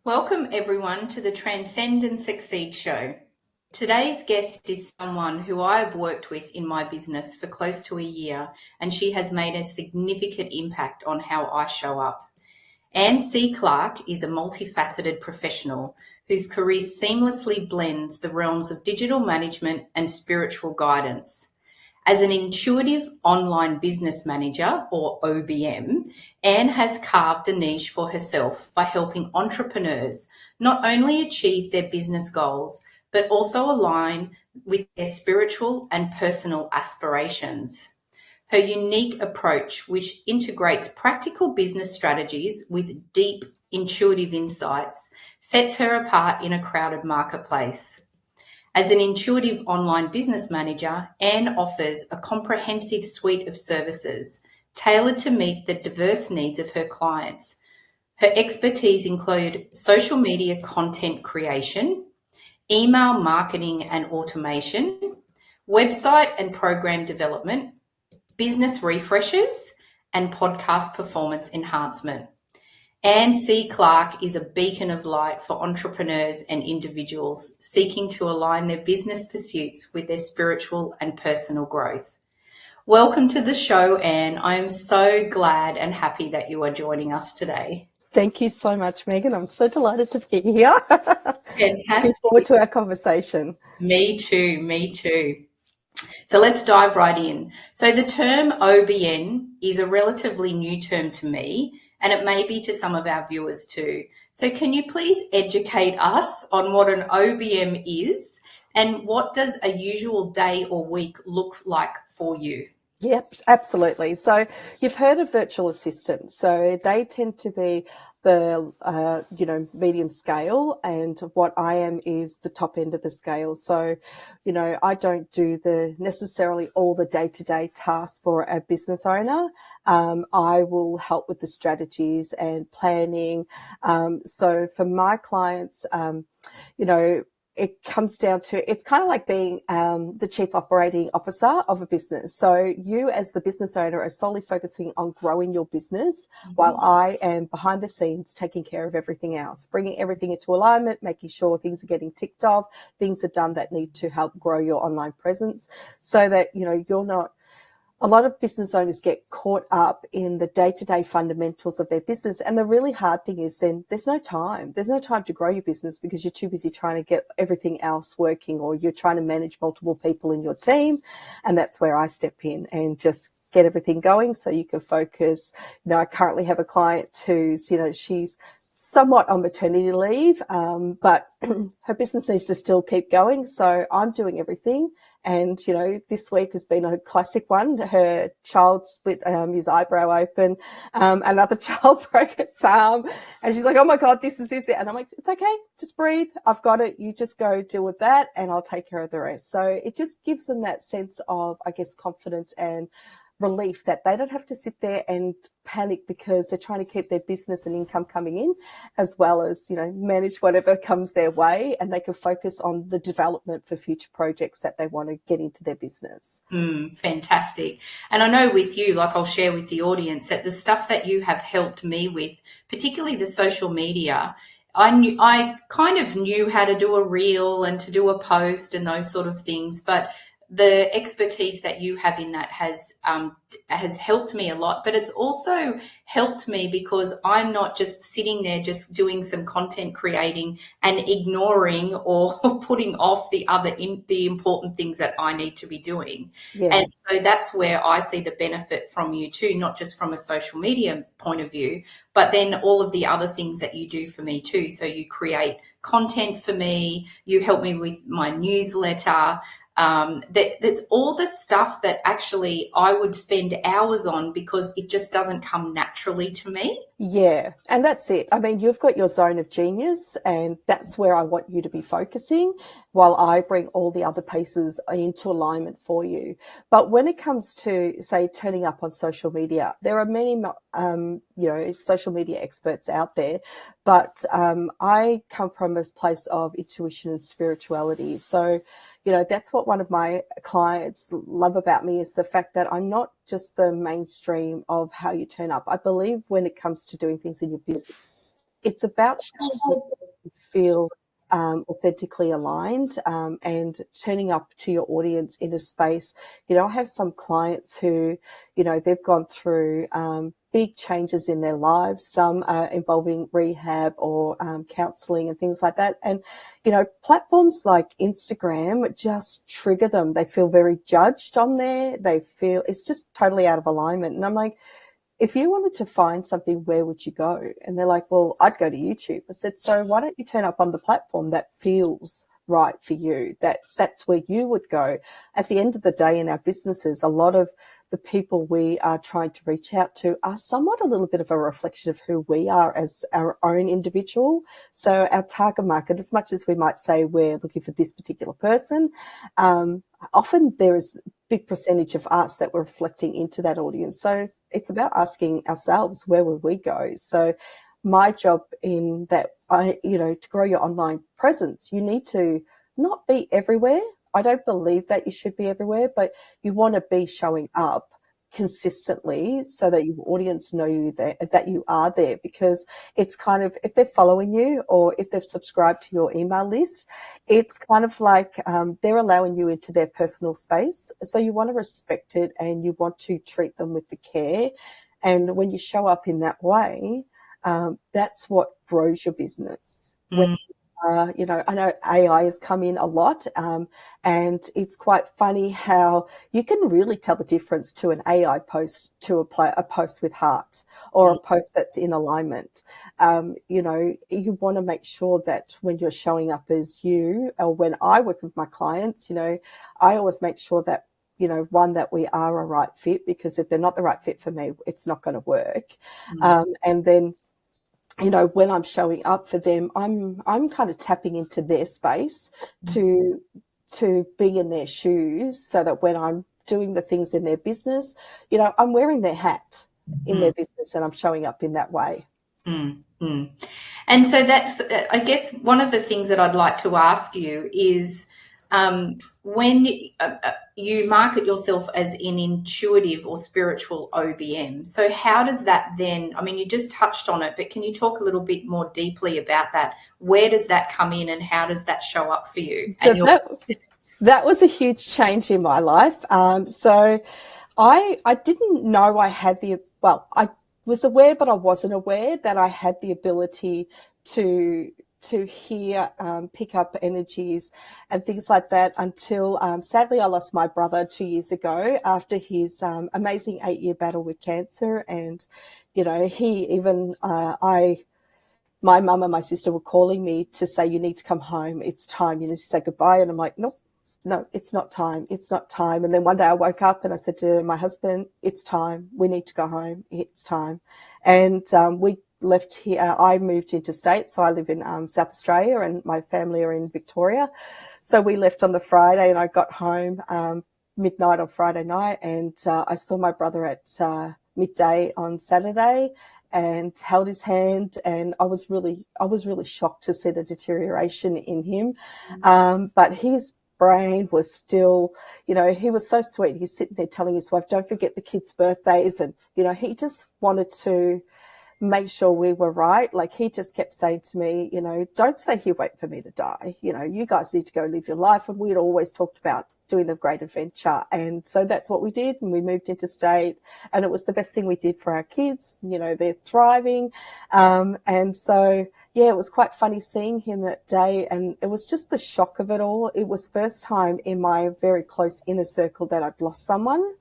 Welcome everyone to the Transcend and Succeed show. Today's guest is someone who I have worked with in my business for close to a year, and she has made a significant impact on how I show up. Anne C. Clark is a multifaceted professional whose career seamlessly blends the realms of digital management and spiritual guidance. As an intuitive online business manager, or OBM, Anne has carved a niche for herself by helping entrepreneurs not only achieve their business goals, but also align with their spiritual and personal aspirations. Her unique approach, which integrates practical business strategies with deep intuitive insights, sets her apart in a crowded marketplace. As an intuitive online business manager, Anne offers a comprehensive suite of services tailored to meet the diverse needs of her clients. Her expertise include social media content creation, email marketing and automation, website and program development, business refreshes, and podcast performance enhancement. Anne C. Clark is a beacon of light for entrepreneurs and individuals seeking to align their business pursuits with their spiritual and personal growth. Welcome to the show, Anne. I am so glad and happy that you are joining us today. Thank you so much, Megan. I'm so delighted to be here. Fantastic. Looking forward to our conversation. Me too, me too. So let's dive right in. So the term OBN is a relatively new term to me, and it may be to some of our viewers too. So can you please educate us on what an OBM is and what does a usual day or week look like for you? Yep, absolutely. So you've heard of virtual assistants. So they tend to be the, medium scale, and what I am is the top end of the scale. So, I don't do necessarily all the day-to-day tasks for a business owner. I will help with the strategies and planning. So for my clients, it comes down to, it's kind of like being the chief operating officer of a business. So you as the business owner are solely focusing on growing your business, while I am behind the scenes taking care of everything else, bringing everything into alignment, making sure things are getting ticked off, things are done that need to help grow your online presence, so that, you're not. A lot of business owners get caught up in the day-to-day fundamentals of their business. And the really hard thing is then there's no time. There's no time to grow your business because you're too busy trying to get everything else working, or you're trying to manage multiple people in your team. And that's where I step in and just get everything going so you can focus. I currently have a client who's, she's somewhat on maternity leave, but her business needs to still keep going. So I'm doing everything. And, this week has been a classic one. Her child split his eyebrow open. Another child broke its arm. And she's like, oh my God, this is this. And I'm like, it's okay. Just breathe. I've got it. You just go deal with that and I'll take care of the rest. So it just gives them that sense of, I guess, confidence and relief that they don't have to sit there and panic because they're trying to keep their business and income coming in, as well as, manage whatever comes their way, and they can focus on the development for future projects that they want to get into their business. Fantastic. And I know with you, like I'll share with the audience, that the stuff that you have helped me with, particularly the social media, I kind of knew how to do a reel and to do a post and those sort of things, but the expertise that you have in that has helped me a lot. But it's also helped me because I'm not just sitting there just doing some content creating and ignoring or putting off the important things that I need to be doing. Yeah. And so that's where I see the benefit from you too, not just from a social media point of view, but then all of the other things that you do for me too. So you create content for me, you help me with my newsletter. That's all the stuff that actually I would spend hours on because it just doesn't come naturally to me. Yeah, and that's it. I mean, you've got your zone of genius, and that's where I want you to be focusing while I bring all the other pieces into alignment for you. But when it comes to, say, turning up on social media, there are many, social media experts out there, but I come from a place of intuition and spirituality. So, that's what one of my clients love about me, is the fact that I'm not just the mainstream of how you turn up. I believe when it comes to doing things in your business, it's about showing that you feel authentically aligned, and turning up to your audience in a space. I have some clients who, they've gone through big changes in their lives, some involving rehab or counseling and things like that. And, platforms like Instagram just trigger them. They feel very judged on there. They feel it's just totally out of alignment. And I'm like, if you wanted to find something, where would you go? And they're like, well, I'd go to YouTube. I said, so why don't you turn up on the platform that feels right for you? That's where you would go. At the end of the day, in our businesses, a lot of the people we are trying to reach out to are somewhat a little bit of a reflection of who we are as our own individual. So our target market, as much as we might say we're looking for this particular person, often there is a big percentage of us that we're reflecting into that audience. So it's about asking ourselves, where would we go? So my job in that, to grow your online presence, you need to not be everywhere. I don't believe that you should be everywhere, but you want to be showing up consistently so that your audience know you there, that you are there, because it's kind of, if they're following you or if they've subscribed to your email list, it's kind of like they're allowing you into their personal space. So you want to respect it and you want to treat them with the care. And when you show up in that way, that's what grows your business. Mm. I know AI has come in a lot, and it's quite funny how you can really tell the difference to an AI post to a post with heart or a post that's in alignment. You want to make sure that when you're showing up as you, or when I work with my clients, I always make sure that, one, that we are a right fit, because if they're not the right fit for me, it's not going to work. And then, when I'm showing up for them, I'm kind of tapping into their space to be in their shoes, so that when I'm doing the things in their business, I'm wearing their hat in their business and I'm showing up in that way. And so that's, I guess, one of the things that I'd like to ask you is, when you market yourself as an intuitive or spiritual OBM, so how does that then, I mean, you just touched on it, but can you talk a little bit more deeply about that? Where does that come in and how does that show up for you? So that was a huge change in my life. So I didn't know I had I was aware, but I wasn't aware that I had the ability to hear, pick up energies and things like that, until sadly I lost my brother 2 years ago after his amazing 8-year battle with cancer. And he even my mum and my sister were calling me to say, you need to come home, it's time, you need to say goodbye. And I'm like, nope, no, it's not time. It's not time. And then one day I woke up and I said to my husband, it's time. We need to go home. It's time. And we left here. I moved interstate. So I live in South Australia and my family are in Victoria. So we left on the Friday and I got home midnight on Friday night. And I saw my brother at midday on Saturday and held his hand. And I was really shocked to see the deterioration in him. But his brain was still, he was so sweet. He's sitting there telling his wife, don't forget the kids' birthdays. And, he just wanted to make sure we were right. Like, he just kept saying to me, don't stay here waiting for me to die. You guys need to go live your life. And we'd always talked about doing the great adventure. And so that's what we did. And we moved interstate and it was the best thing we did for our kids. They're thriving. And so, yeah, it was quite funny seeing him that day. And it was just the shock of it all. It was first time in my very close inner circle that I'd lost someone.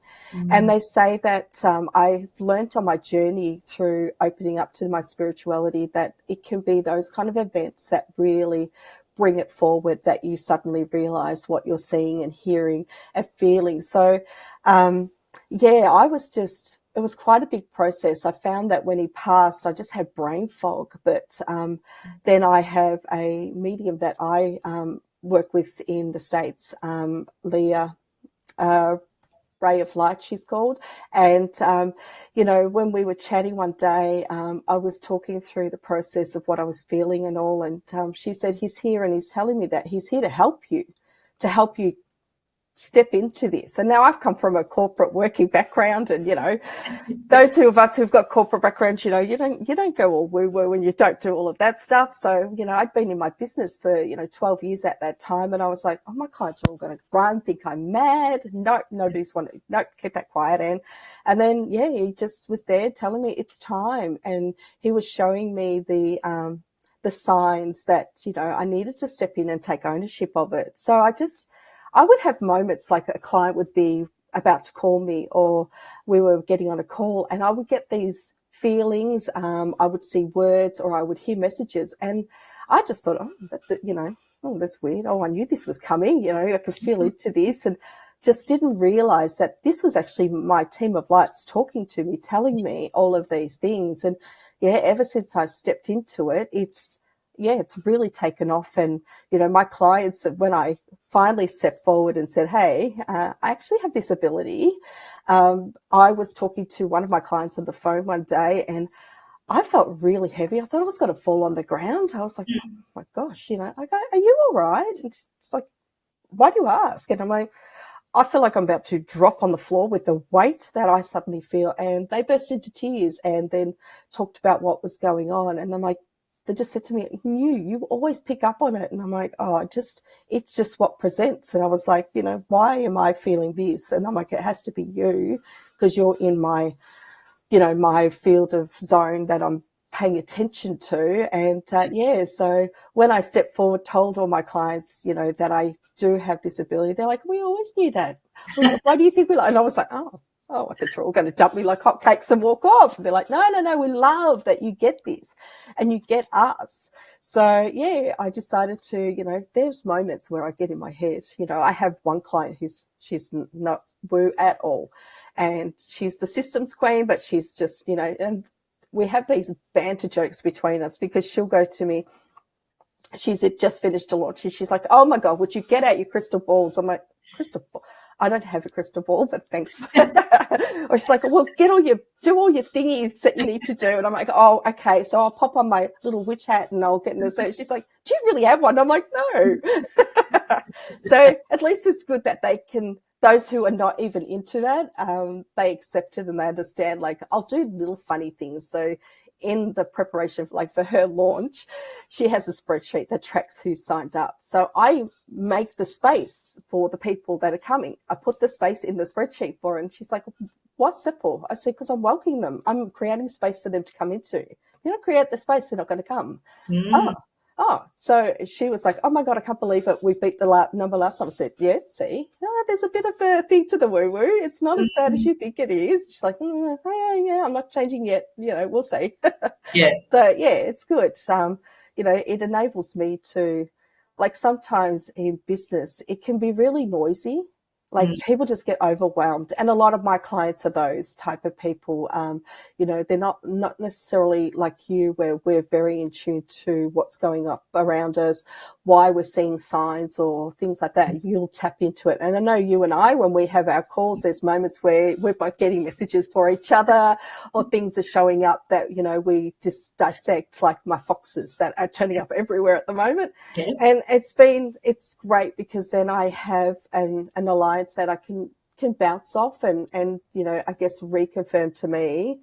And they say that I've learnt on my journey through opening up to my spirituality that it can be those kind of events that really bring it forward, that you suddenly realize what you're seeing and hearing and feeling. So, it was quite a big process. I found that when he passed, I just had brain fog. But then I have a medium that I work with in the States, Leah, Ray of Light, she's called. And, when we were chatting one day, I was talking through the process of what I was feeling and all. And she said, he's here and he's telling me that he's here to help you step into this. And now I've come from a corporate working background, and those of us who've got corporate backgrounds, you don't go all woo woo and you don't do all of that stuff. So, I'd been in my business for, 12 years at that time, and I was like, oh, my clients are all going to run, think I'm mad. No, nobody's wanting, no, keep that quiet. And then, yeah, he just was there telling me it's time. And he was showing me the signs that, I needed to step in and take ownership of it. So I would have moments like a client would be about to call me, or we were getting on a call, and I would get these feelings. I would see words, or I would hear messages, and I just thought, oh, that's it, oh, that's weird. Oh, I knew this was coming. I could feel into this, and just didn't realize that this was actually my team of lights talking to me, telling me all of these things. And yeah, ever since I stepped into it, it's really taken off. And, my clients, when I finally stepped forward and said, hey, I actually have this ability. I was talking to one of my clients on the phone one day, and I felt really heavy. I thought I was going to fall on the ground. I was like, oh my gosh, I go, are you all right? And she's like, why do you ask? And I'm like, I feel like I'm about to drop on the floor with the weight that I suddenly feel. And they burst into tears and then talked about what was going on. And I'm like, they just said to me, you always pick up on it. And I'm like, oh, it's just what presents. And I was like, why am I feeling this? And I'm like, it has to be you, because you're in my, my field of zone that I'm paying attention to. And so when I stepped forward, told all my clients, that I do have this ability, they're like, we always knew that. Why do you think we like? And I was like, oh, I thought you're all going to dump me like hotcakes and walk off. And they're like, no, we love that you get this and you get us. So, yeah, I decided to, there's moments where I get in my head. I have one client she's not woo at all. And she's the systems queen, but she's just, and we have these banter jokes between us, because she'll go to me. She's just finished a launch. She's like, oh, my God, would you get out your crystal balls? I'm like, crystal ball? I don't have a crystal ball, but thanks. Or she's like, well, do all your thingies that you need to do. And I'm like, oh, okay. So I'll pop on my little witch hat and I'll get in the zone. She's like, do you really have one? I'm like, no. So at least it's good that those who are not even into that, they accept it and they understand, like, I'll do little funny things. So in the preparation, like for her launch, she has a spreadsheet that tracks who's signed up. So I make the space for the people that are coming. I put the space in the spreadsheet for her, and she's like, what's that for? I said, because I'm welcoming them. I'm creating space for them to come into. If you don't create the space, they're not going to come. So she was like, oh my God, I can't believe it. We beat the number last time. I said, yes, see, there's a bit of a thing to the woo-woo. It's not as bad as you think it is. She's like, yeah, I'm not changing yet. We'll see. Yeah. So, yeah, it's good. It enables me to, like, sometimes in business, it can be really noisy. Like, people just get overwhelmed. And a lot of my clients are those type of people. They're not necessarily like you, where we're very in tune to what's going up around us, why we're seeing signs or things like that. You'll tap into it. And I know you and I, when we have our calls, there's moments where we're both getting messages for each other, or things are showing up that, we just dissect, like my foxes that are turning up everywhere at the moment. Yes. And it's great, because then I have an alliance that I can bounce off and I guess reconfirm to me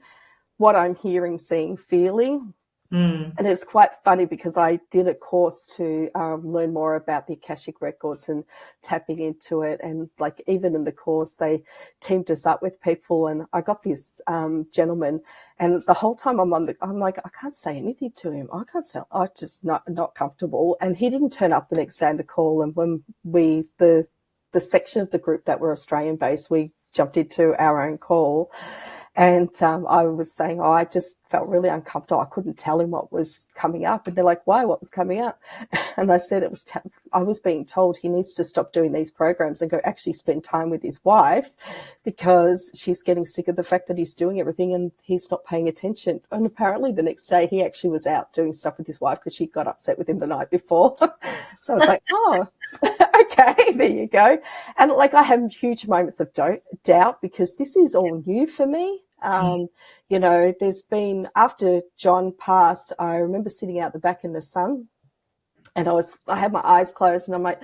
what I'm hearing, seeing, feeling. And it's quite funny, because I did a course to learn more about the Akashic Records and tapping into it. And like, even in the course, they teamed us up with people, and I got this gentleman, and the whole time I'm like, I can't say anything to him. I can't say, I'm just not comfortable. And he didn't turn up the next day in the call. And when the section of the group that were Australian based, we jumped into our own call. And I was saying, I just felt really uncomfortable. I couldn't tell him what was coming up. And they're like, why? What was coming up? And I said, I was being told he needs to stop doing these programs and go actually spend time with his wife, because she's getting sick of the fact that he's doing everything and he's not paying attention. And apparently the next day he actually was out doing stuff with his wife, because she got upset with him the night before. So I was like, oh, okay, there you go. And like, I have huge moments of doubt, because this is all new for me. There's been, after John passed, I remember sitting out the back in the sun, and I had my eyes closed, and I'm like,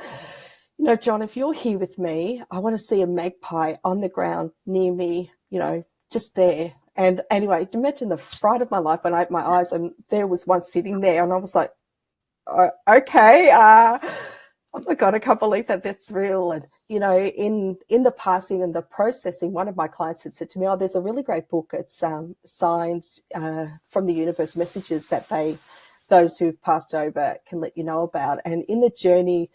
You know, John, if you're here with me, I want to see a magpie on the ground near me, you know, just there. And anyway, imagine the fright of my life when I opened my eyes and there was one sitting there, and I was like, oh, okay, oh my God, I can't believe that that's real. And, you know, in the passing and the processing, one of my clients had said to me, oh, there's a really great book. It's Signs from the Universe, messages that those who've passed over can let you know about. And in the journey,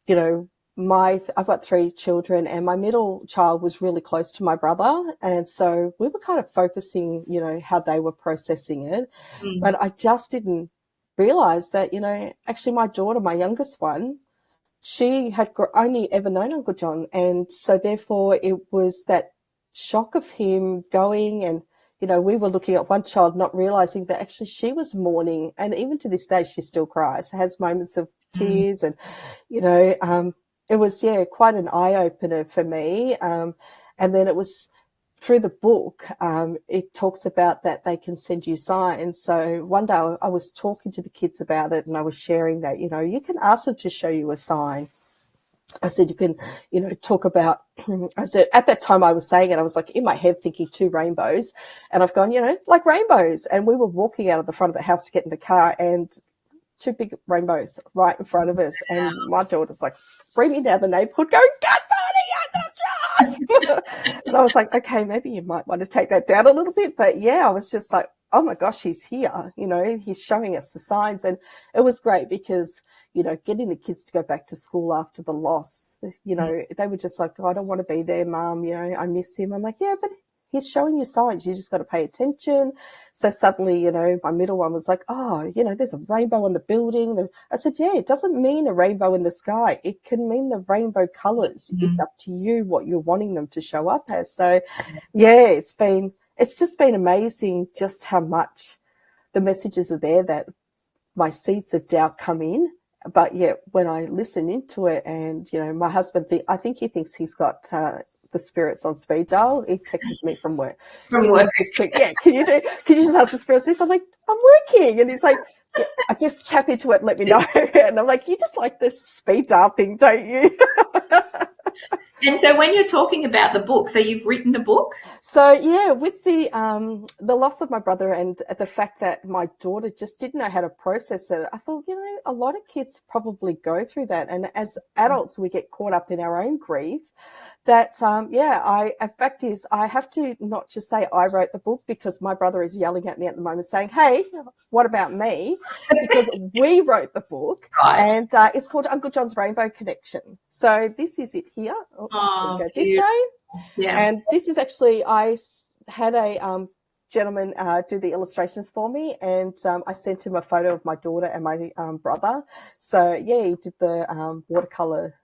you know, I've got 3 children, and my middle child was really close to my brother. And so we were kind of focusing, you know, how they were processing it. But I just didn't realize that, you know, actually my daughter, my youngest one, she had only ever known Uncle John. And so therefore it was that shock of him going, and, you know, we were looking at one child not realizing that actually she was mourning. And even to this day, she still cries, has moments of tears. And, you know, it was, yeah, quite an eye-opener for me. And then it was through the book, it talks about that they can send you signs. So one day I was talking to the kids about it, and I was sharing that, you know, you can ask them to show you a sign. I said, you can, you know, talk about, I said, at that time I was saying it, I was like in my head thinking 2 rainbows, and I've gone, you know, like rainbows. And we were walking out of the front of the house to get in the car, and 2 big rainbows right in front of us. And my daughter's like screaming down the neighborhood going, good morning, Uncle John. And I was like, okay, maybe you might want to take that down a little bit. But yeah, I was just like, oh my gosh, he's here. You know, he's showing us the signs. And it was great because, you know, getting the kids to go back to school after the loss, you know, they were just like, oh, I don't want to be there, Mum. You know, I miss him. I'm like, yeah, but he's showing you signs. You just got to pay attention. So suddenly, you know, my middle one was like, oh, you know, there's a rainbow on the building. I said, yeah, it doesn't mean a rainbow in the sky. It can mean the rainbow colors. It's up to you what you're wanting them to show up as. So yeah, it's just been amazing just how much the messages are there, that my seeds of doubt come in. But yeah, when I listen into it, and, you know, my husband, I think he thinks he's got the spirits on speed dial. He texts me from work. Yeah, can you just ask the spirits this? I'm like, I'm working. And he's like, yeah, I just tap into it and let me know. And I'm like, you just like this speed dial thing, don't you? And so when you're talking about the book, so you've written a book? So yeah, with the loss of my brother and the fact that my daughter just didn't know how to process it, I thought, you know, a lot of kids probably go through that. And as adults, we get caught up in our own grief. That, in fact is, I have to not just say I wrote the book, because my brother is yelling at me at the moment saying, hey, what about me? Because we wrote the book, right. And it's called Uncle John's Rainbow Connection. So this is it here. Oh, go this way. Yeah. And this is actually, I had a gentleman do the illustrations for me, and I sent him a photo of my daughter and my brother. So yeah, he did the watercolor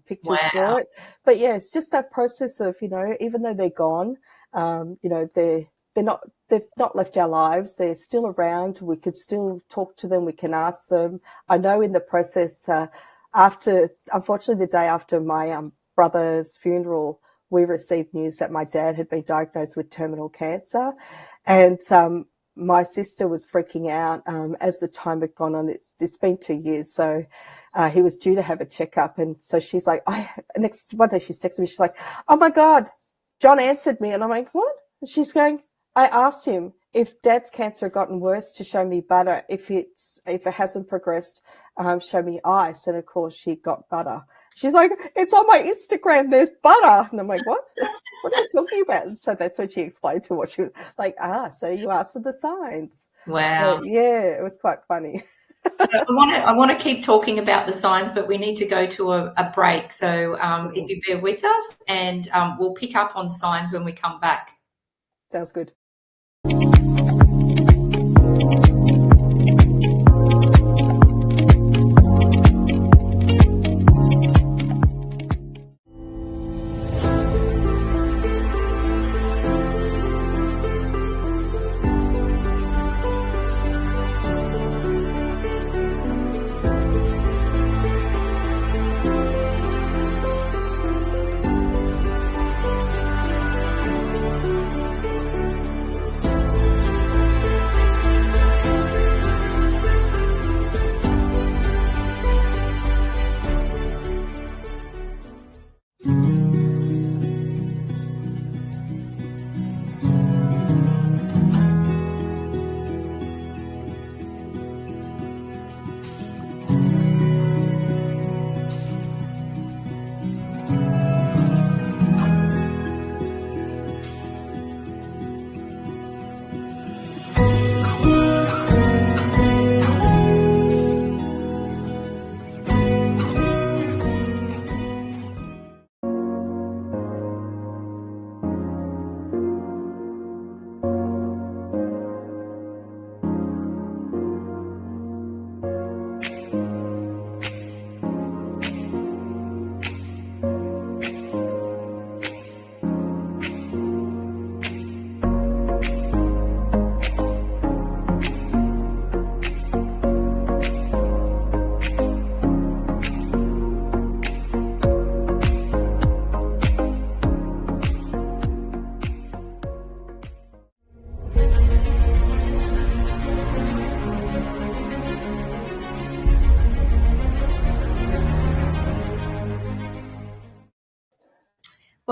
pictures for it. But yeah, it's just that process of, you know, even though they're gone, you know, they've not left our lives. They're still around. We could still talk to them. We can ask them. I know in the process, unfortunately, the day after my brother's funeral, we received news that my dad had been diagnosed with terminal cancer. And my sister was freaking out as the time had gone on. It's been 2 years. So he was due to have a checkup. And so she's like, one day she's texting me, she's like, oh my God, John answered me. And I'm like, what? And she's going, I asked him if Dad's cancer had gotten worse to show me butter. If it hasn't progressed, show me ice. And of course she got butter. She's like, it's on my Instagram, there's butter. And I'm like, what? What are you talking about? And so that's when she explained to what she was like, so you asked for the signs. Wow. So, yeah, it was quite funny. I want to keep talking about the signs, but we need to go to a break. So if you bear with us, and we'll pick up on signs when we come back. Sounds good.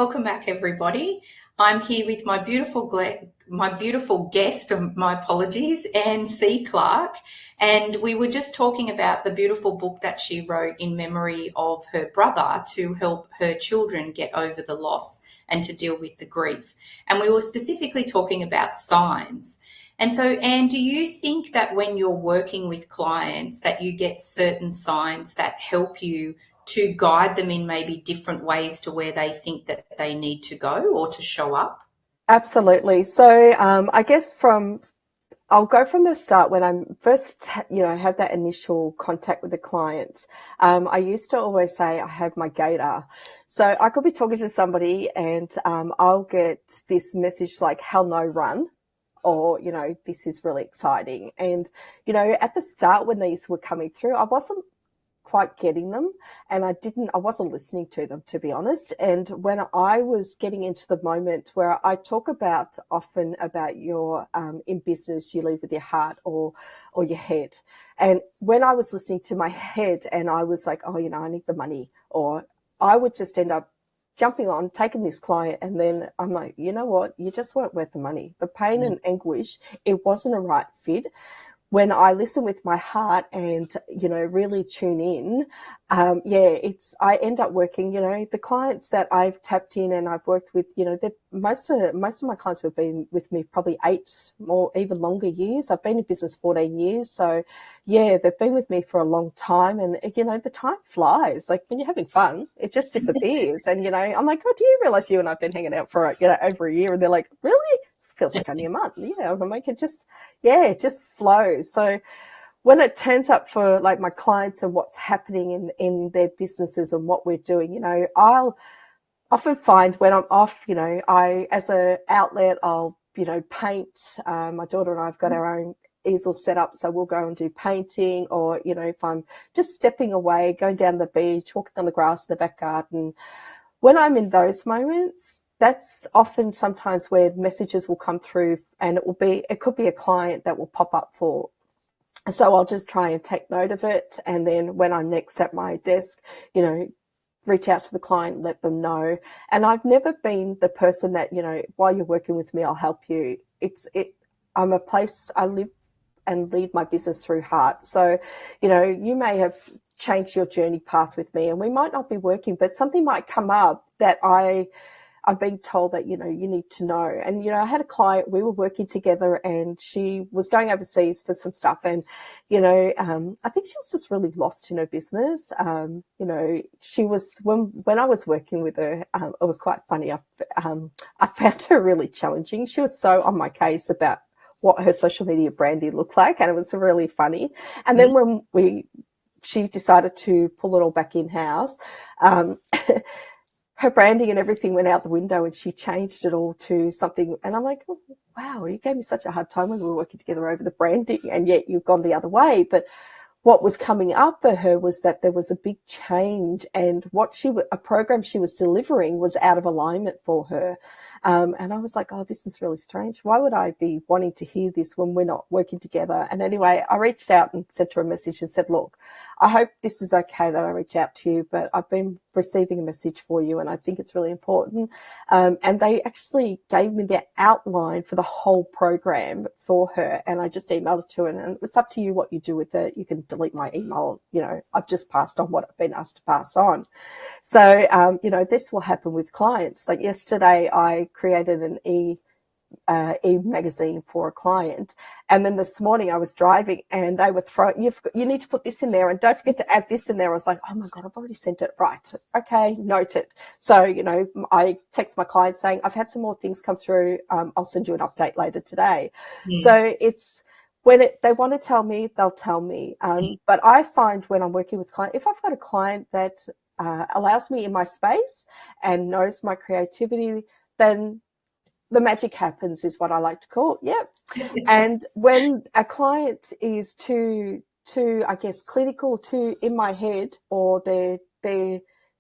Welcome back, everybody. I'm here with my beautiful guest, my apologies, Anne C. Clark, and we were just talking about the beautiful book that she wrote in memory of her brother to help her children get over the loss and to deal with the grief. And we were specifically talking about signs. And so, Anne, do you think that when you're working with clients that you get certain signs that help you to guide them in maybe different ways to where they think that they need to go or to show up? Absolutely. So I guess I'll go from the start when I'm first, have that initial contact with the client. I used to always say I have my gator. So I could be talking to somebody and I'll get this message like, hell no, run. Or, this is really exciting. And, at the start when these were coming through, I wasn't quite getting them and I wasn't listening to them, to be honest. And when I was getting into the moment where I talk often about your in business you lead with your heart or your head, and when I was listening to my head and I was like, I need the money, or I would just end up jumping on, taking this client, and then I'm like, you know what, you just weren't worth the money, the pain and anguish, it wasn't a right fit. When I listen with my heart and, really tune in, I end up working, the clients that I've tapped in and I've worked with, most of my clients have been with me probably 8 more, even longer years. I've been in business 14 years. So yeah, they've been with me for a long time, and, the time flies. Like when you're having fun, it just disappears. And, I'm like, do you realize you and I've been hanging out for, over a year? And they're like, really? Feels like only a month. Yeah. I'm like, it just flows. So when it turns up for like my clients and what's happening in their businesses and what we're doing, I'll often find when I'm off, as a outlet, I'll, paint. My daughter and I have got our own easel set up, so we'll go and do painting, or, if I'm just stepping away, going down the beach, walking on the grass in the back garden. When I'm in those moments, that's often sometimes where messages will come through, and it could be a client that will pop up for. So I'll just try and take note of it. And then when I'm next at my desk, reach out to the client, let them know. And I've never been the person that, while you're working with me, I'll help you. I'm a place I live and lead my business through heart. So, you may have changed your journey path with me and we might not be working, but something might come up that I'm being told that, you need to know. And, I had a client, we were working together and she was going overseas for some stuff. And, I think she was just really lost in her business. She was, when I was working with her, it was quite funny. I found her really challenging. She was so on my case about what her social media branding looked like. And it was really funny. And then when she decided to pull it all back in-house, her branding and everything went out the window and she changed it all to something. And I'm like, oh, wow, you gave me such a hard time when we were working together over the branding, and yet you've gone the other way. But what was coming up for her was that there was a big change, and a program she was delivering was out of alignment for her. And I was like, oh, this is really strange. Why would I be wanting to hear this when we're not working together? And anyway, I reached out and sent her a message and said, look, I hope this is okay that I reach out to you, but I've been receiving a message for you and I think it's really important. And they actually gave me the outline for the whole program for her, and I just emailed it to her, and it's up to you what you do with it. You can delete my email. I've just passed on what I've been asked to pass on. So, this will happen with clients. Like yesterday, I created an e-magazine for a client, and then this morning I was driving and they were throwing, you need to put this in there and don't forget to add this in there. I was like, oh my God, I've already sent it. Right. Okay, noted. So, I text my client saying, I've had some more things come through. I'll send you an update later today. So it's, when they want to tell me, they'll tell me. But I find when I'm working with clients, if I've got a client that allows me in my space and knows my creativity, then the magic happens, is what I like to call it. Yep. And when a client is too, I guess, clinical, too in my head, or they're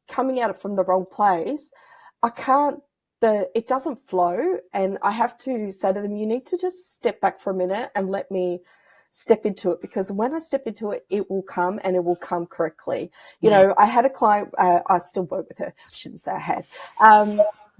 coming at it from the wrong place, it doesn't flow, and I have to say to them, you need to just step back for a minute and let me step into it, because when I step into it, it will come, and it will come correctly. I had a client, I still work with her, I shouldn't say I had.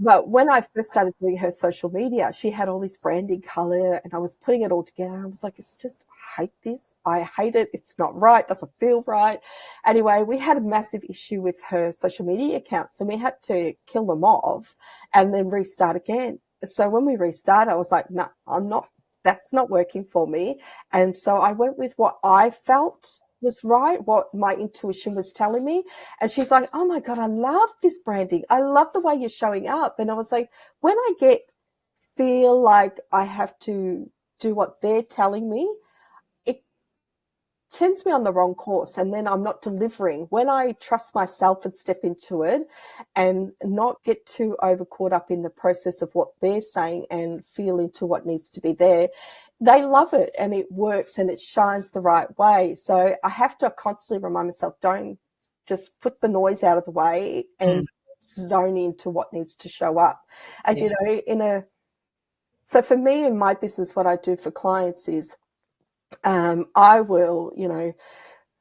But when I first started doing her social media, she had all this branding color and I was putting it all together. And I was like, it's just, I hate this. I hate it. It's not right. It doesn't feel right. Anyway, we had a massive issue with her social media accounts and we had to kill them off and then restart again. So when we restarted, I was like, no, that's not working for me. And so I went with what I felt was right, what my intuition was telling me. And she's like, oh my God, I love this branding. I love the way you're showing up. And I was like, when I feel like I have to do what they're telling me, it sends me on the wrong course and then I'm not delivering. When I trust myself and step into it and not get too over caught up in the process of what they're saying and feel into what needs to be there, they love it and it works and it shines the right way. So I have to constantly remind myself, don't just put the noise out of the way and zone into what needs to show up. And, you know, so for me in my business, what I do for clients is I will, you know,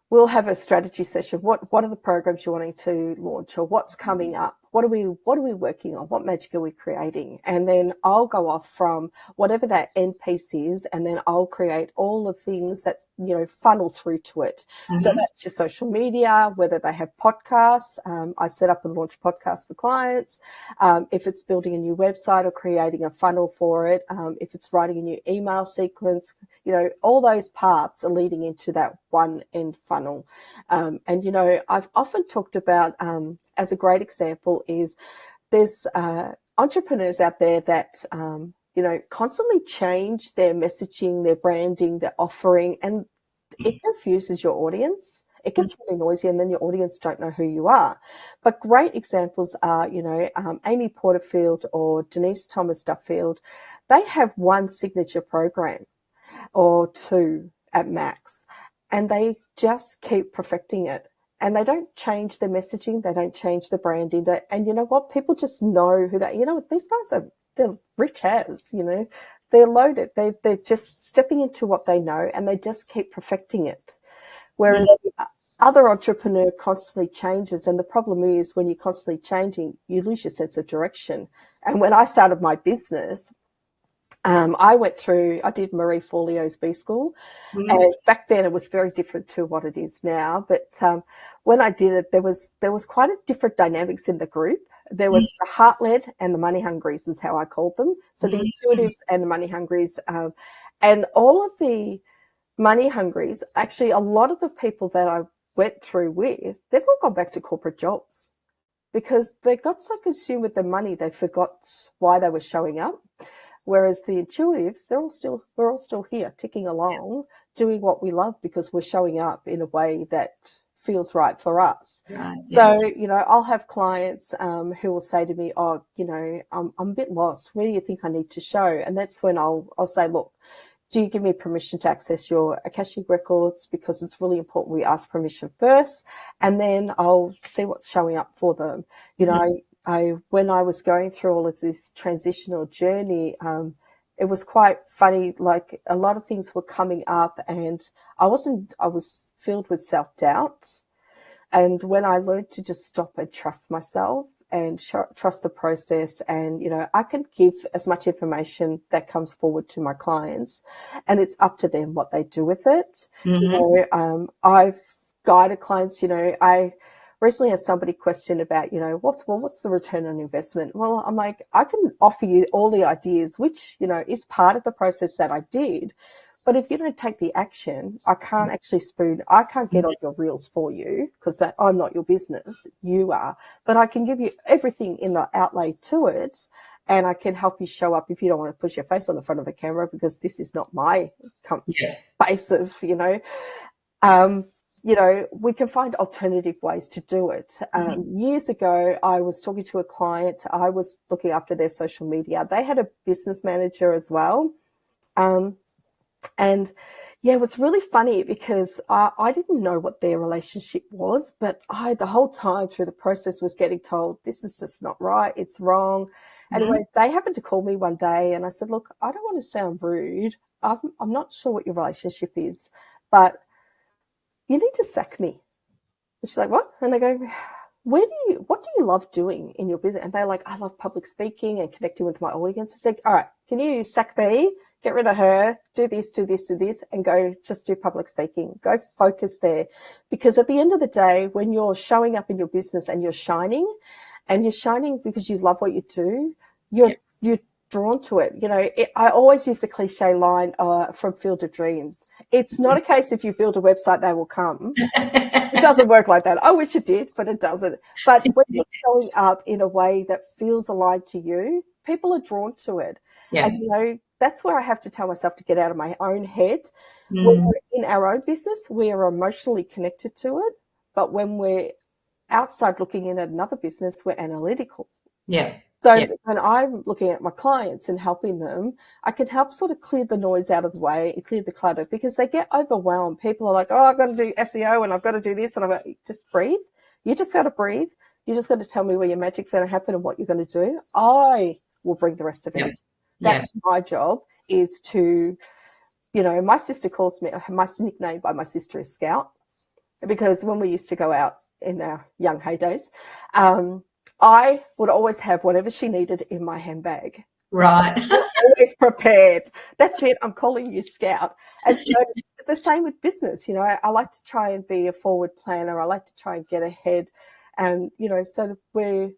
we'll have a strategy session. What are the programs you're wanting to launch or what's coming up? What are we working on? What magic are we creating? And then I'll go off from whatever that end piece is, and then I'll create all the things that, you know, funnel through to it. So that's your social media, whether they have podcasts. I set up and launch podcasts for clients. If it's building a new website or creating a funnel for it, if it's writing a new email sequence, you know, all those parts are leading into that one end funnel. And, you know, I've often talked about, as a great example, is there's entrepreneurs out there that, you know, constantly change their messaging, their branding, their offering, and it confuses your audience. It gets really noisy and then your audience don't know who you are. But great examples are, you know, Amy Porterfield or Denise Thomas Duffield. They have one signature program or two at max, and they just keep perfecting it. And they don't change their messaging, they don't change the branding. And you know what? People just know who they. You know, these guys they're rich as. You know, they're loaded. They're just stepping into what they know, and they just keep perfecting it. Whereas the other entrepreneur constantly changes, and the problem is when you're constantly changing, you lose your sense of direction. And when I started my business, I did Marie Forleo's B School, and back then it was very different to what it is now. But when I did it, there was quite a different dynamics in the group. There was the heart-led and the money hungries is how I called them. So the intuitives and the money hungries, and all of the money hungries, actually a lot of the people that I went through with, they've all gone back to corporate jobs because they got so consumed with the money they forgot why they were showing up. Whereas the intuitives, we're all still here, ticking along, doing what we love because we're showing up in a way that feels right for us. Right, so, you know, I'll have clients who will say to me, oh, you know, I'm a bit lost. Where do you think I need to show? And that's when I'll say, look, do you give me permission to access your Akashic records? Because it's really important we ask permission first, and then I'll see what's showing up for them. You know, when I was going through all of this transitional journey, it was quite funny. Like a lot of things were coming up and I was filled with self-doubt. And when I learned to just stop and trust myself and trust the process, and, you know, I can give as much information that comes forward to my clients and it's up to them what they do with it. You know, I've guided clients, you know, I recently had somebody question about, you know, what's the return on investment? Well, I'm like, I can offer you all the ideas, which, you know, is part of the process that I did. But if you don't take the action, I can't get on your reels for you because I'm not your business. You are. But I can give you everything in the outlay to it, and I can help you show up if you don't want to push your face on the front of the camera because this is not my base of, you know. You know, we can find alternative ways to do it. Years ago, I was talking to a client. I was looking after their social media. They had a business manager as well. And yeah, it was really funny because I didn't know what their relationship was, but the whole time through the process was getting told, this is just not right, it's wrong. Anyway, they happened to call me one day and I said, look, I don't want to sound rude. I'm not sure what your relationship is, but you need to sack me. And she's like, what? And I go, what do you love doing in your business? And they're like, I love public speaking and connecting with my audience. I said, all right, can you sack me, get rid of her, do this, do this, do this, and go just do public speaking. Go focus there. Because at the end of the day, when you're showing up in your business and you're shining because you love what you do, you're drawn to it. I always use the cliche line from Field of Dreams. It's not a case if you build a website, they will come. It doesn't work like that. I wish it did, but it doesn't. But when you're showing up in a way that feels aligned to you, people are drawn to it. Yeah. And, that's where I have to tell myself to get out of my own head. When we're in our own business, we are emotionally connected to it. But when we're outside looking in at another business, we're analytical. Yeah. So when I'm looking at my clients and helping them, I can help sort of clear the noise out of the way and clear the clutter, because they get overwhelmed. People are like, oh, I've got to do SEO and I've got to do this. And I'm like, just breathe. You just got to breathe. You just got to tell me where your magic's going to happen and what you're going to do. I will bring the rest of it. That's my job, is to, my sister calls me, my nickname by my sister is Scout, because when we used to go out in our young heydays, I would always have whatever she needed in my handbag. Right. Always prepared. That's it. I'm calling you Scout. And so the same with business. I like to try and be a forward planner. I like to try and get ahead. And, so that we're,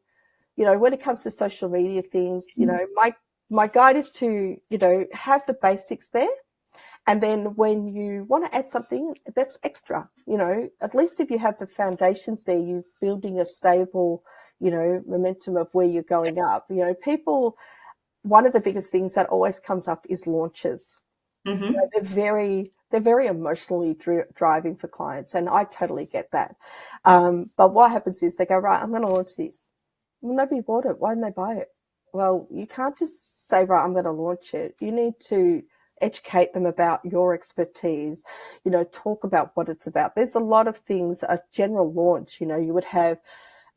when it comes to social media things, my guide is to, have the basics there. And then when you want to add something that's extra, at least if you have the foundations there, you're building a stable, momentum of where you're going up. People, one of the biggest things that always comes up is launches. Mm-hmm. They're very emotionally driving for clients, and I totally get that. But what happens is they go, right, I'm going to launch this. Well, nobody bought it. Why didn't they buy it? Well, you can't just say, right, I'm going to launch it. You need to educate them about your expertise, talk about what it's about. There's a lot of things, a general launch, you would have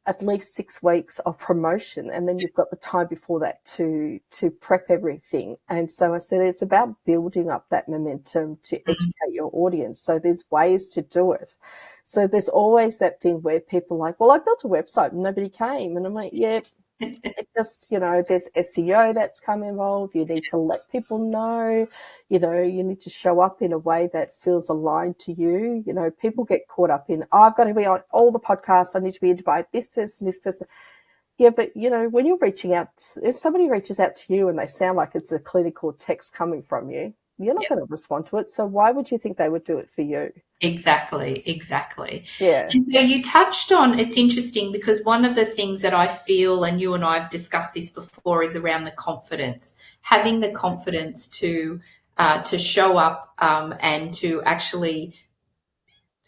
at least 6 weeks of promotion, and then you've got the time before that to prep everything. And so I said, it's about building up that momentum to educate your audience. So there's ways to do it. So there's always that thing where people are like, well, I built a website and nobody came. And I'm like, yeah, it just, there's SEO that's come involved. You need to let people know, you need to show up in a way that feels aligned to you. People get caught up in, oh, I've got to be on all the podcasts. I need to be interviewed by this person, this person. Yeah, but, when you're reaching out, if somebody reaches out to you and they sound like it's a clinical text coming from you, you're not going to respond to it. So why would you think they would do it for you? Exactly. Yeah. And so you touched on, it's interesting because one of the things that I feel, and you and I have discussed this before, is around the confidence, having the confidence to show up and to actually,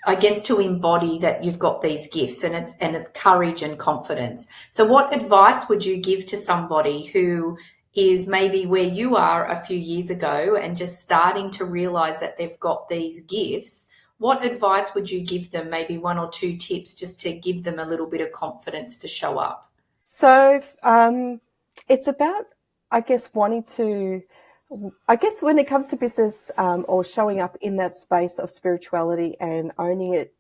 I guess, to embody that you've got these gifts, and it's courage and confidence. So what advice would you give to somebody who is maybe where you are a few years ago and just starting to realize that they've got these gifts? What advice would you give them? Maybe 1 or 2 tips just to give them a little bit of confidence to show up. So it's about, I guess, wanting to, I guess when it comes to business or showing up in that space of spirituality and owning it,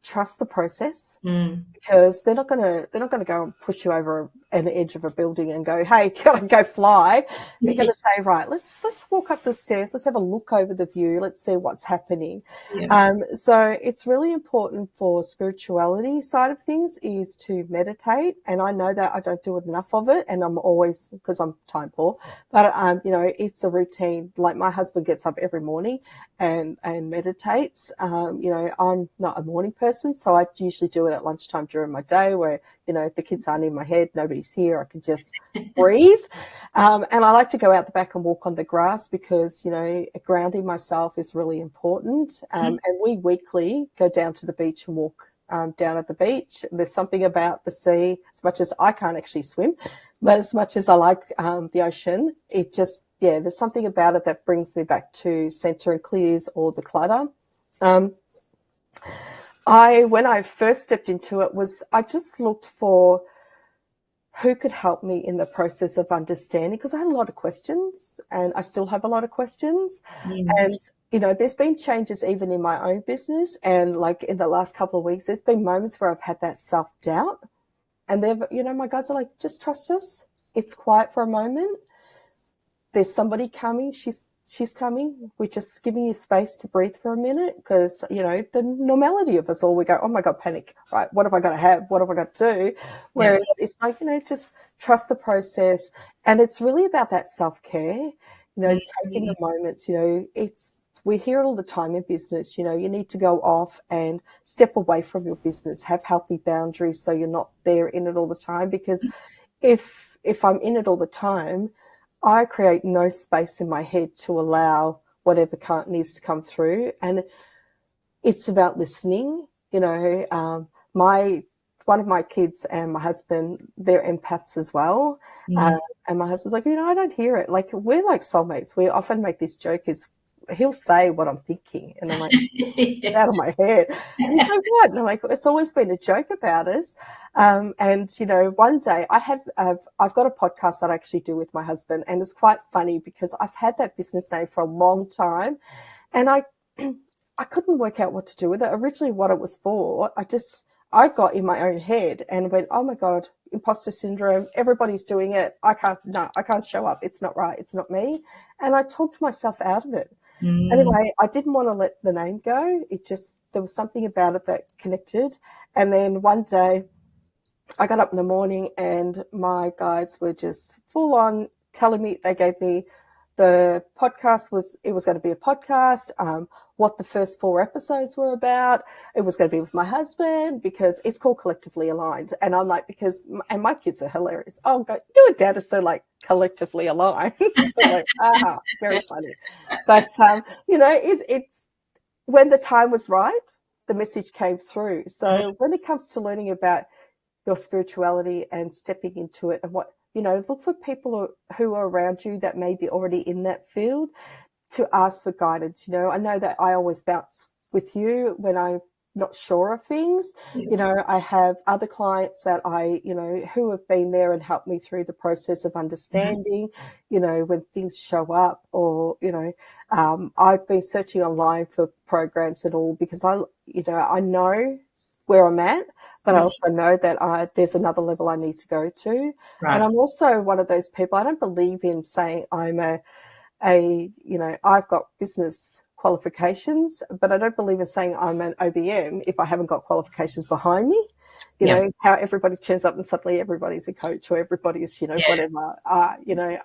trust the process, because they're not going to go and push you over an edge of a building and go, hey, go fly. They're going to say, right, let's walk up the stairs. Let's have a look over the view. Let's see what's happening. Yeah. So it's really important for spirituality side of things is to meditate. And I know that I don't do enough of it, and I'm always, because I'm time poor, but it's a routine. Like my husband gets up every morning and meditates. I'm not a morning person, so I usually do it at lunchtime during my day where, the kids aren't in my head, nobody's here, I can just breathe. And I like to go out the back and walk on the grass because, grounding myself is really important. And we weekly go down to the beach and walk down at the beach. There's something about the sea, as much as I can't actually swim, but as much as I like the ocean, it just, there's something about it that brings me back to center and clears all the clutter. When I first stepped into it I just looked for who could help me in the process of understanding, because I had a lot of questions and I still have a lot of questions. And you know, there's been changes even in my own business, and like in the last couple of weeks, there's been moments where I've had that self-doubt, and they've, you know, my guides are like, just trust us. It's quiet for a moment. There's somebody coming. She's coming. We're just giving you space to breathe for a minute, because, you know, the normality of us all, we go, oh my God, panic, right? What have I got to have? What have I got to do? Whereas it's like, you know, just trust the process. And it's really about that self-care, you know, taking the moments, you know, we hear it all the time in business, you know, you need to go off and step away from your business, have healthy boundaries so you're not there in it all the time. Because if I'm in it all the time, I create no space in my head to allow whatever needs to come through. And it's about listening. You know, one of my kids and my husband, they're empaths as well. And my husband's like, you know, I don't hear it. Like, we're like soulmates. We often make this joke is he'll say what I'm thinking, and I'm like, get out of my head. And he's like, what? And I'm like, it's always been a joke about us. And, you know, one day I've got a podcast that I actually do with my husband, and it's quite funny because I've had that business name for a long time, and I couldn't work out what to do with it. Originally what it was for, I got in my own head and went, oh my God, imposter syndrome, everybody's doing it. I can't show up. It's not right. It's not me. And I talked myself out of it. Anyway, I didn't want to let the name go. There was something about it that connected. And then one day I got up in the morning and my guides were just full on telling me, they gave me the podcast it was going to be a podcast, what the first 4 episodes were about. It was going to be with my husband because it's called Collectively Aligned. And I'm like, and my kids are hilarious. Oh, God, you and Dad are so like collectively aligned. So like, very funny. But, you know, it's when the time was right, the message came through. So when it comes to learning about your spirituality and stepping into it, and what, you know, look for people who are around you that may be already in that field to ask for guidance. You know, I know that I always bounce with you when I'm not sure of things. You know, I have other clients that you know, who have been there and helped me through the process of understanding, you know, when things show up, or, you know, I've been searching online for programs and all, because you know, I know where I'm at, but I also know that there's another level I need to go to. Right. And I'm also one of those people, I don't believe in saying I'm you know, I've got business qualifications, but I don't believe in saying I'm an OBM if I haven't got qualifications behind me. You know, how everybody turns up and suddenly everybody's a coach, or everybody's, you know, whatever. You know,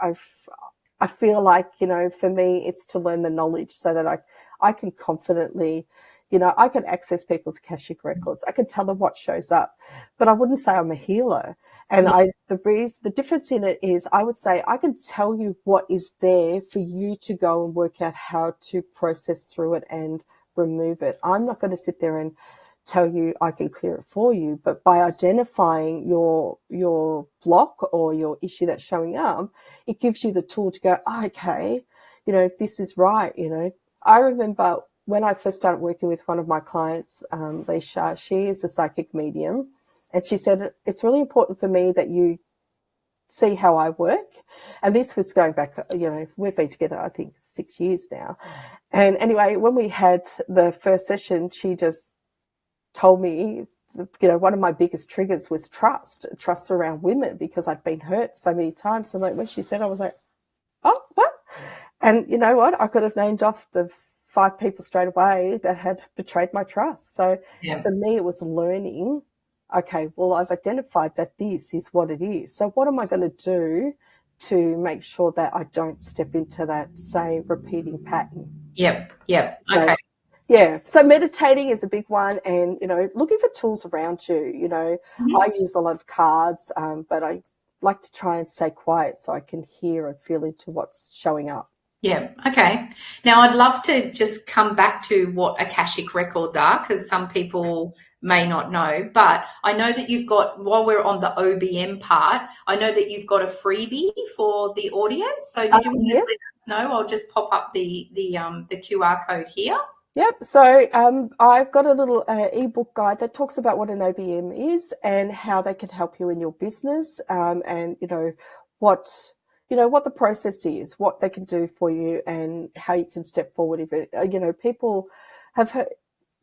I feel like, you know, for me, it's to learn the knowledge so that I can confidently, you know, I can access people's Akashic records. I can tell them what shows up, but I wouldn't say I'm a healer. And the difference in it is, I would say I can tell you what is there for you to go and work out how to process through it and remove it. I'm not going to sit there and tell you I can clear it for you, but by identifying your block or your issue that's showing up, it gives you the tool to go, oh, okay, you know, this is right. You know, I remember when I first started working with one of my clients, Leisha, she is a psychic medium, and she said, it's really important for me that you see how I work. And this was going back, you know, we've been together, I think, 6 years now. And anyway, when we had the first session, she just told me, you know, one of my biggest triggers was trust around women, because I'd been hurt so many times. And like when she said, I was like, oh, what? And you know what? I could have named off the 5 people straight away that had betrayed my trust. So for me, it was learning, okay, well, I've identified that this is what it is. So what am I going to do to make sure that I don't step into that same repeating pattern? Okay. Yeah. So meditating is a big one, and, you know, looking for tools around you. You know, I use a lot of cards, but I like to try and stay quiet so I can hear and feel into what's showing up. Yeah. Okay. Now, I'd love to just come back to what Akashic records are, because some people may not know, but I know that you've got, while we're on the OBM part, I know that you've got a freebie for the audience. So did you want to let us know? I'll just pop up the QR code here. Yep. So I've got a little ebook guide that talks about what an OBM is and how they can help you in your business, and, you know, what what the process is, what they can do for you, and how you can step forward. If it, people have heard,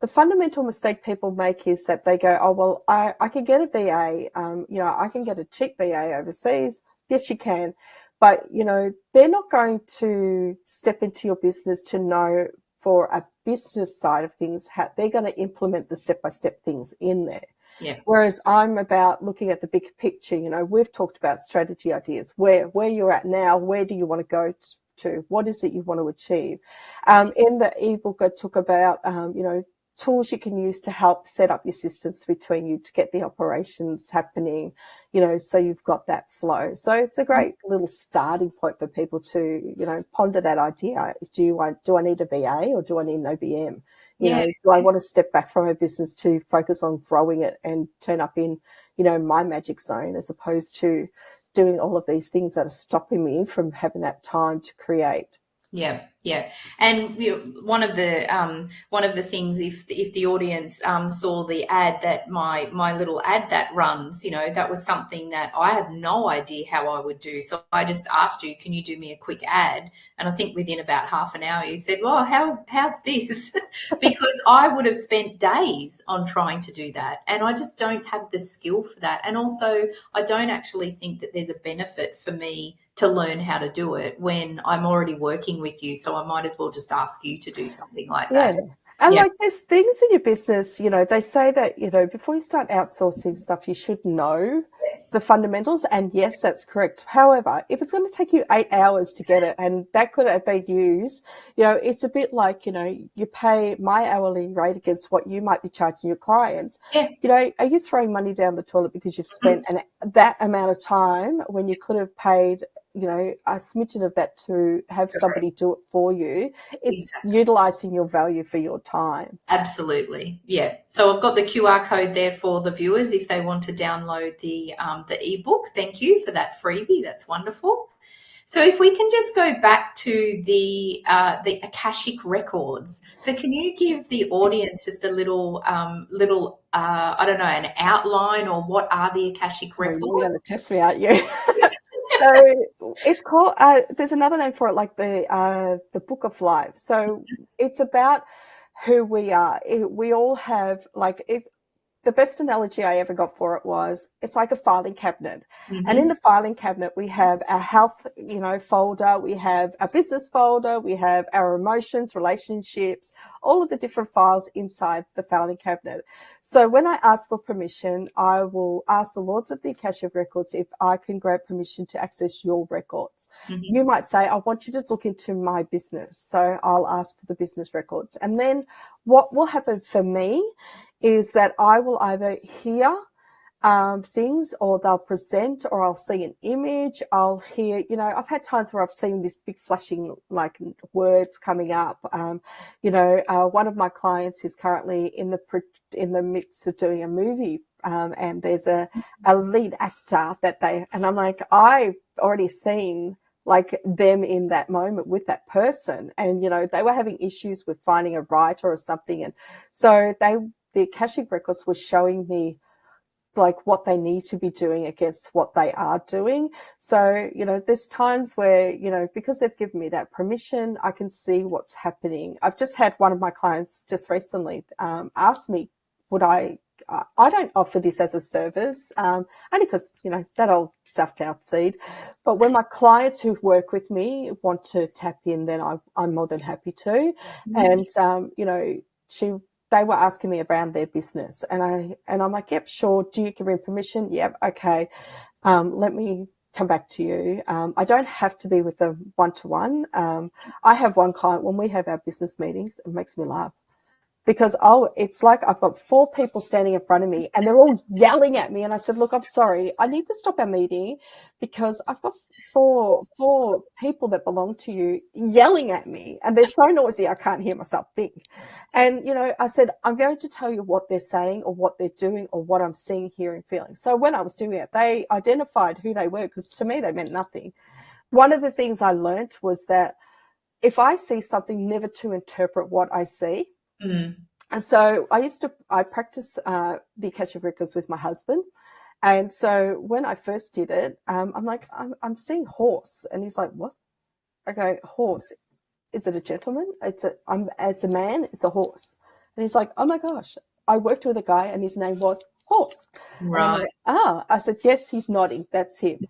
the fundamental mistake people make is that they go, oh, well, I can get a VA, I can get a cheap VA overseas. Yes, you can. But, they're not going to step into your business to know for a business side of things how they're going to implement the step-by-step things in there. Yeah. Whereas I'm about looking at the big picture. We've talked about strategy ideas, where you're at now, where do you want to go to? What is it you want to achieve? In the ebook, I talk about, tools you can use to help set up your systems between you to get the operations happening, so you've got that flow. So it's a great little starting point for people to, ponder that idea. Do I need a VA or do I need an OBM? Do I want to step back from a business to focus on growing it and turn up in, my magic zone, as opposed to doing all of these things that are stopping me from having that time to create? Yeah, yeah, and one of the things, if the audience saw the ad, that my little ad that runs, that was something that I have no idea how I would do. So I just asked you, can you do me a quick ad? And I think within about half an hour, you said, "Well, how's this?" Because I would have spent days on trying to do that, and I just don't have the skill for that. And also, I don't actually think that there's a benefit for me to learn how to do it when I'm already working with you. So I might as well just ask you to do something like Yeah. that. And Yeah. like there's things in your business, they say that, before you start outsourcing stuff, you should know the Yes. fundamentals. And yes, that's correct. However, if it's going to take you 8 hours to get it, and that could have been used, it's a bit like, you pay my hourly rate against what you might be charging your clients. Yeah. Are you throwing money down the toilet because you've Mhm. spent that amount of time when you could have paid, a smidgen of that to have Correct. somebody do it for you? It's Exactly. utilizing your value for your time. Absolutely. Yeah. So I've got the QR code there for the viewers if they want to download the ebook. Thank you for that freebie. That's wonderful. So if we can just go back to the Akashic records. So can you give the audience just a little I don't know, an outline, or what are the Akashic Oh, you're going to records? test me, aren't you? So it's called. There's another name for it, like the Book of Life. So it's about who we are. We all have like it. The best analogy I ever got for it was it's like a filing cabinet. And in Mm-hmm. the filing cabinet, we have our health, folder, we have our business folder, we have our emotions, relationships, all of the different files inside the filing cabinet. So when I ask for permission, I will ask the Lords of the Akashic Records if I can grant permission to access your records. Mm-hmm. You might say, I want you to look into my business. So I'll ask for the business records. And then what will happen for me is that I will either hear things, or they'll present, or I'll see an image. I'll hear, I've had times where I've seen this big flashing like words coming up. One of my clients is currently in the midst of doing a movie, and there's a lead actor and I'm like, I've already seen like them in that moment with that person, and they were having issues with finding a writer or something, and so the Akashic records were showing me like what they need to be doing against what they are doing. So, there's times where, because they've given me that permission, I can see what's happening. I've just had one of my clients just recently ask me, would I don't offer this as a service, only because, that old self-doubt seed. But when my clients who work with me want to tap in, then I'm more than happy to. And, they were asking me around their business, and I'm like, yep, sure. Do you give me permission? Yep. Okay. Let me come back to you. I don't have to be with them one-to-one. I have one client, when we have our business meetings, it makes me laugh. Because it's like I've got 4 people standing in front of me and they're all yelling at me. And I said, look, I'm sorry, I need to stop our meeting because I've got four people that belong to you yelling at me, and they're so noisy I can't hear myself think. And, I said, I'm going to tell you what they're saying or what they're doing or what I'm seeing, hearing, feeling. So when I was doing it, they identified who they were, because to me they meant nothing. One of the things I learned was that if I see something, never to interpret what I see. Mm. And so I practice the Akashic records with my husband, And so when I first did it, I'm like, I'm seeing horse. And he's like, what? I go, horse. Is it a gentleman? It's a man, it's a horse. And he's like, oh my gosh, I worked with a guy and his name was Horse. And I'm Right. like, I said, yes, he's nodding. That's him.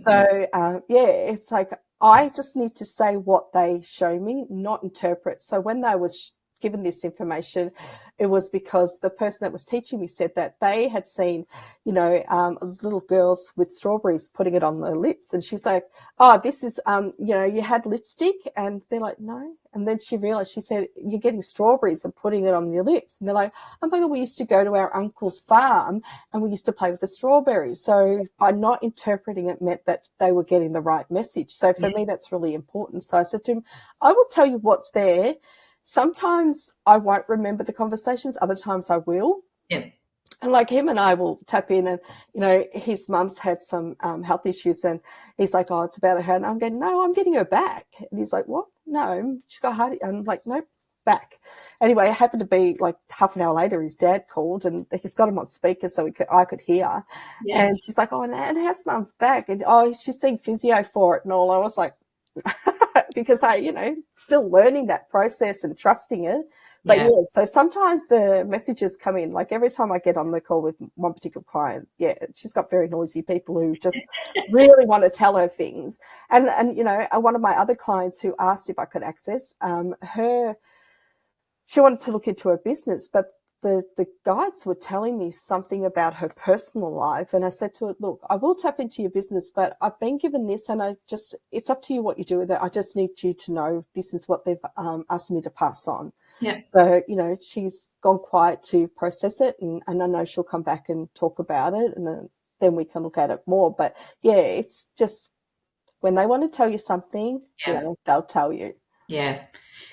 So, yeah, it's like I just need to say what they show me, not interpret. So when they was given this information, it was because the person that was teaching me said that they had seen, little girls with strawberries putting it on their lips. And she's like, oh, this is, you had lipstick. And they're like, no. And then she realized, she said, you're getting strawberries and putting it on your lips. And they're like, oh my God, we used to go to our uncle's farm and we used to play with the strawberries. So by not interpreting it meant that they were getting the right message. So for me, that's really important. So I said to him, I will tell you what's there. Sometimes I won't remember the conversations. Other times I will. Yeah. And like him and I will tap in and, his mum's had some health issues and he's like, oh, it's about her. And I'm going, no, I'm getting her back. And he's like, what? No, she's got heart. I'm like, nope, back. Anyway, it happened to be like half an hour later, his dad called and he's got him on speaker so I could hear. Yeah. And she's like, oh, and how's mum's back? And, oh, she's seeing physio for it and all. I was like, because I, still learning that process and trusting it. But yeah, so sometimes the messages come in, like every time I get on the call with one particular client, she's got very noisy people who just really want to tell her things. And one of my other clients who asked if I could access she wanted to look into her business, but the guides were telling me something about her personal life. And I said to her, look, I will tap into your business, but I've been given this and it's up to you what you do with it. I just need you to know this is what they've asked me to pass on. Yeah. So, she's gone quiet to process it and I know she'll come back and talk about it and then we can look at it more. But yeah, it's just when they want to tell you something, they'll tell you. Yeah.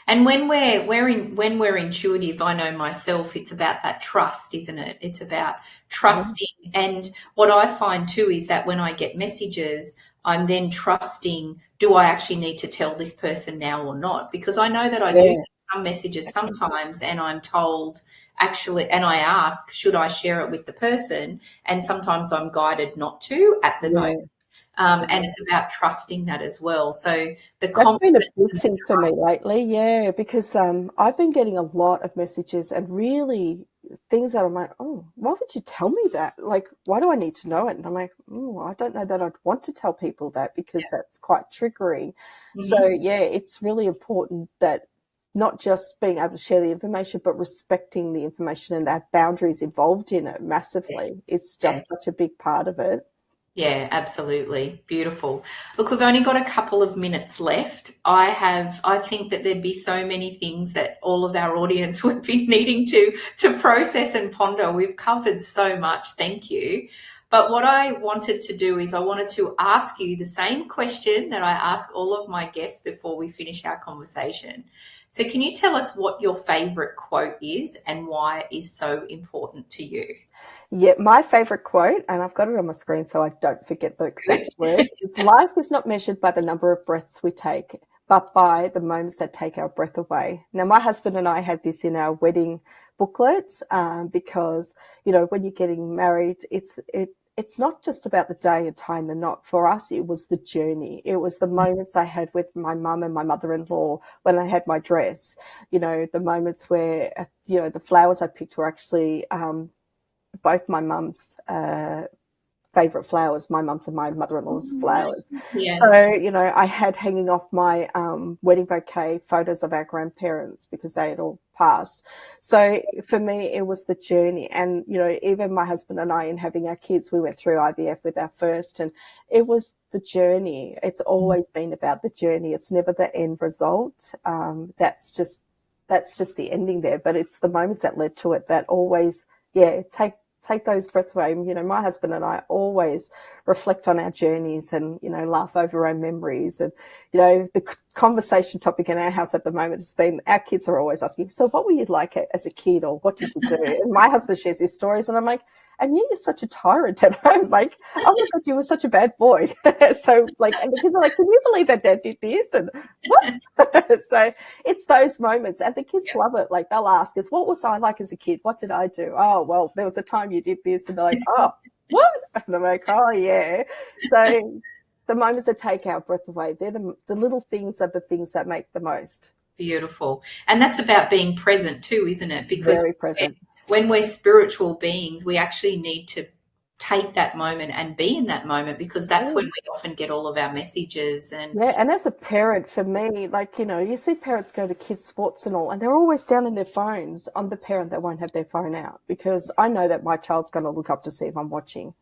And when we're intuitive, I know myself, it's about that trust, isn't it? It's about trusting. And what I find too is that when I get messages, I'm then trusting, do I actually need to tell this person now or not? Because I know that I do get some messages sometimes and I'm told actually, and I ask, should I share it with the person? And sometimes I'm guided not to at the moment. And it's about trusting that as well. So that's been a big thing for me lately, because I've been getting a lot of messages and really things that I'm like, oh, why would you tell me that? Like, why do I need to know it? And I'm like, oh, I don't know that I'd want to tell people that because that's quite triggering. Mm-hmm. So, it's really important that not just being able to share the information, but respecting the information and that boundaries involved in it massively. It's just such a big part of it. Yeah, absolutely. Beautiful. Look, we've only got a couple of minutes left. I think that there'd be so many things that all of our audience would be needing to process and ponder. We've covered so much. Thank you. But what I wanted to do is I wanted to ask you the same question that I ask all of my guests before we finish our conversation. So can you tell us what your favorite quote is and why it is so important to you? Yeah, my favorite quote, and I've got it on my screen so I don't forget the exact words, is life is not measured by the number of breaths we take, but by the moments that take our breath away. Now, my husband and I had this in our wedding booklet because, when you're getting married, it's not just about the day and tying the knot. For us, it was the journey. It was the moments I had with my mum and my mother-in-law when I had my dress, the moments where, the flowers I picked were actually both my mum's favourite flowers, my mum's and my mother-in-law's flowers. Yeah. So, I had hanging off my wedding bouquet photos of our grandparents because they had all passed. So for me, it was the journey. And, even my husband and I, in having our kids, we went through IVF with our first, and it was the journey. It's always been about the journey. It's never the end result. That's just the ending there. But it's the moments that led to it that always, take those breaths away. My husband and I always reflect on our journeys and, laugh over our memories. And, the conversation topic in our house at the moment has been our kids are always asking, so what were you like as a kid or what did you do? And my husband shares his stories and I'm like, and you're such a tyrant at home. Like, oh my God, you were such a bad boy. So like, and the kids are like, can you believe that dad did this? And what? So it's those moments and the kids love it. Like they'll ask us, what was I like as a kid? What did I do? Oh, well, there was a time you did this. And they're like, oh, what? And I'm like, oh, yeah. So the moments that take our breath away, they're the little things are the things that make the most. Beautiful. And that's about being present too, isn't it? Because Very present. when we're spiritual beings, we actually need to take that moment and be in that moment, because that's when Mm. we often get all of our messages. And Yeah, and as a parent, for me, like, you see parents go to kids' sports and all, and they're always down in their phones. I'm the parent that won't have their phone out because I know that my child's going to look up to see if I'm watching.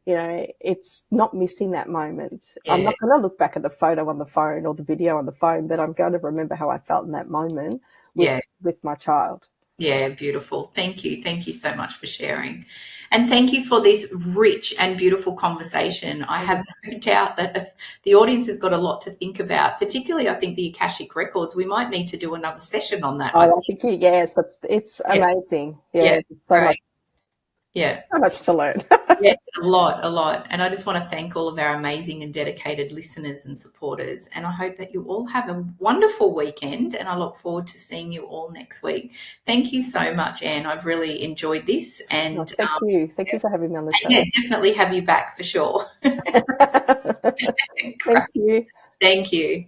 It's not missing that moment. I'm yeah, not going to look back at the photo on the phone or the video on the phone, but I'm going to remember how I felt in that moment with yeah, with my child. yeah, beautiful. Thank you. Thank you so much for sharing. And thank you for this rich and beautiful conversation. I have no doubt that the audience has got a lot to think about, particularly, I think, the Akashic Records. We might need to do another session on that, I Oh, I think. think yes, it's Yeah, amazing. yeah, Yeah, great. Yeah. so much to learn. Yes, a lot, a lot. And I just want to thank all of our amazing and dedicated listeners and supporters. And I hope that you all have a wonderful weekend. And I look forward to seeing you all next week. Thank you so much, Anne. I've really enjoyed this. No, And thank you. Thank you for having me on the yeah, show. definitely have you back for sure. Thank Great. you. Thank you.